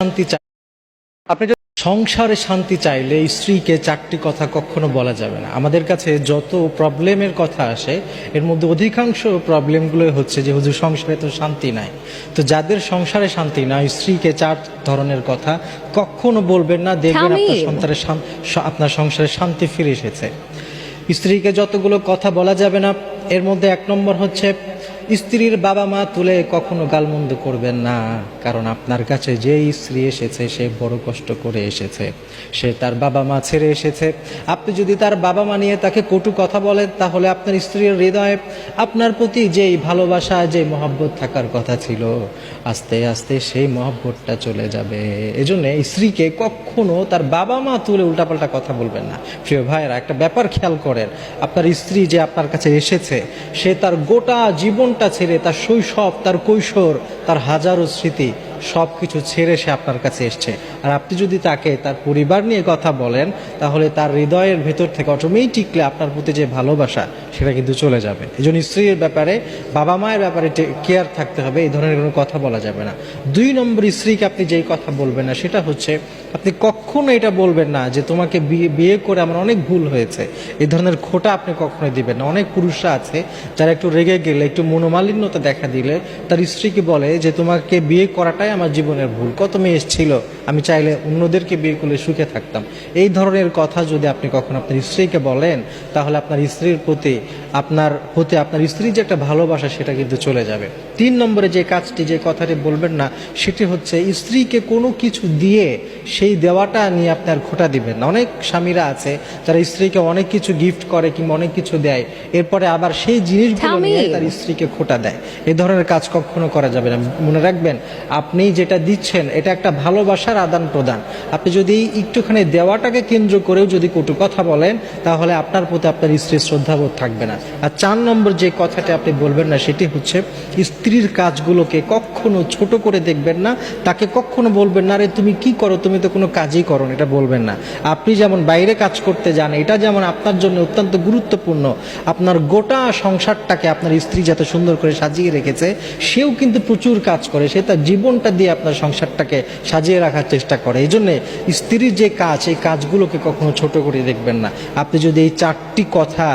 শান্তি চাই, আপনি যদি সংসারে শান্তি চাইলে স্ত্রীকে চারটি কথা কখনো বলা যাবে না। আমাদের কাছে যত প্রবলেমের কথা আসে এর মধ্যে অধিকাংশ প্রবলেমগুলো হচ্ছে যে হুজুর সংসারে তো শান্তি নাই। তো যাদের সংসারে শান্তি নাই, স্ত্রীকে চার ধরনের কথা কখনো বলবেন না, দেখবেন আপনার সংসারে শান্তি ফিরে এসেছে। স্ত্রীকে যতগুলো কথা বলা যাবে না এর মধ্যে এক নম্বর হচ্ছে স্ত্রীর বাবা মা তুলে কখনো গালমন্দ করবেন না। কারণ আপনার কাছে যে স্ত্রী এসেছে সে বড় কষ্ট করে এসেছে, সে তার বাবা মা ছেড়ে এসেছে। আপনি যদি তার বাবা মা নিয়ে তাকে কটু কথা বলেন তাহলে আপনার স্ত্রীর হৃদয়ে আপনার প্রতি যেই ভালোবাসা, যে মহব্বত থাকার কথা ছিল, আস্তে আস্তে সেই মহব্বতটা চলে যাবে। এজন্য স্ত্রীকে কখনো তার বাবা মা তুলে উল্টাপাল্টা কথা বলবেন না। প্রিয় ভাইয়েরা, একটা ব্যাপার খেয়াল করেন, আপনার স্ত্রী যে আপনার কাছে এসেছে সে তার গোটা জীবনটা ছেড়ে, তার শৈশব, তার কৈশোর, তার হাজারো স্মৃতি সব কিছু ছেড়ে সে আপনার কাছে এসছে। আর আপনি যদি তাকে তার পরিবার নিয়ে কথা বলেন তাহলে তার হৃদয়ের ভেতর থেকে অটোমেটিকলি আপনার প্রতি যে ভালোবাসা সেটা কিন্তু চলে যাবে। এই জন্য স্ত্রীর ব্যাপারে, বাবা মায়ের ব্যাপারে কেয়ার থাকতে হবে, এই ধরনের কোনো কথা বলা যাবে না। 2 নম্বর, স্ত্রীকে আপনি যেই কথা বলবেন না সেটা হচ্ছে আপনি কখনো এটা বলবেন না যে তোমাকে বিয়ে করে আমার অনেক ভুল হয়েছে। এই ধরনের খোঁটা আপনি কখনোই দিবেন না। অনেক পুরুষরা আছে যারা একটু রেগে গেলে, একটু মনোমালিন্যতা দেখা দিলে তার স্ত্রীকে বলে যে তোমাকে বিয়ে করাটাই আমার জীবনের ভুল, কত মেয়ে ছিল, আমি চাইলে অন্যদেরকে বিয়ে করলে সুখে থাকতাম। এই ধরনের কথা যদি আপনি কখনো আপনার স্ত্রীকে বলেন তাহলে আপনার স্ত্রীর প্রতি আপনার স্ত্রীর যে একটা ভালোবাসা সেটা কিন্তু চলে যাবে। 3 নম্বরে যে কাজটি, যে কথাটি বলবেন না সেটি হচ্ছে স্ত্রীকে কোনো কিছু দিয়ে সেই দেওয়াটা নিয়ে আপনার খোঁটা দিবেন না। অনেক স্বামীরা আছে যারা স্ত্রীকে অনেক কিছু গিফট করে কিংবা অনেক কিছু দেয়, এরপরে আবার সেই জিনিসগুলো নিয়ে তার স্ত্রীকে খোঁটা দেয়। এই ধরনের কাজ কখনো করা যাবে না। মনে রাখবেন, আপনি যেটা দিচ্ছেন এটা একটা ভালোবাসার আদান প্রদান। আপনি যদি একটুখানি দেওয়াটাকে কেন্দ্র করেও যদি কটু কথা বলেন তাহলে আপনার প্রতি আপনার স্ত্রীর শ্রদ্ধাবোধ থাকবে না। আর 4 নম্বর যে কথাটা আপনি বলবেন না সেটি হচ্ছে স্ত্রীর কাজগুলোকে কখনো ছোট করে দেখবেন না। তাকে কখনো বলবেন না, আরে তুমি কি করো, তুমি তো কোনো কাজই করো না, এটা বলবেন না। আপনি যেমন বাইরে কাজ করতে যান, এটা যেমন আপনার জন্য অত্যন্ত গুরুত্বপূর্ণ, আপনার গোটা সংসারটাকে আপনার স্ত্রী যত সুন্দর করে সাজিয়ে রেখেছে, সেও কিন্তু প্রচুর কাজ করে, সে তার জীবনটা দিয়ে আপনার সংসারটাকে সাজিয়ে রাখার চেষ্টা করে। এই জন্যে স্ত্রীর যে কাজ, এই কাজগুলোকে কখনো ছোট করে দেখবেন না। আপনি যদি এই 4টি কথা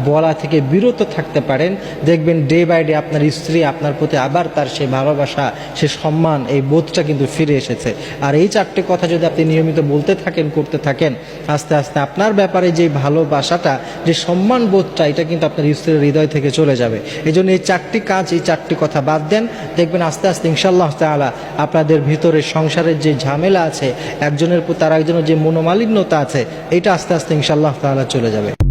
বলা থেকে বিরত থাকতে পারেন, দেখবেন ডে বাই ডে আপনার স্ত্রী আপনার প্রতি আবার তার সে ভালোবাসা, সে সম্মান, এই বোধটা কিন্তু ফিরে এসেছে। আর এই 4টি কথা যদি আপনি নিয়মিত বলতে থাকেন, করতে থাকেন, আস্তে আস্তে আপনার ব্যাপারে যে ভালোবাসাটা, যে সম্মান বোধটা, এটা কিন্তু আপনার স্ত্রীর হৃদয় থেকে চলে যাবে। এই জন্য এই 4টি কাজ, এই 4টি কথা বাদ দেন, দেখবেন আস্তে আস্তে ইনশাআল্লাহ তাআলা আপনাদের ভিতরে সংসারের যে ঝামেলা আছে, একজনের প্রতি আর একজনের যে মনোমালিন্যতা আছে, এটা আস্তে আস্তে ইনশাআল্লাহ তাআলা চলে যাবে।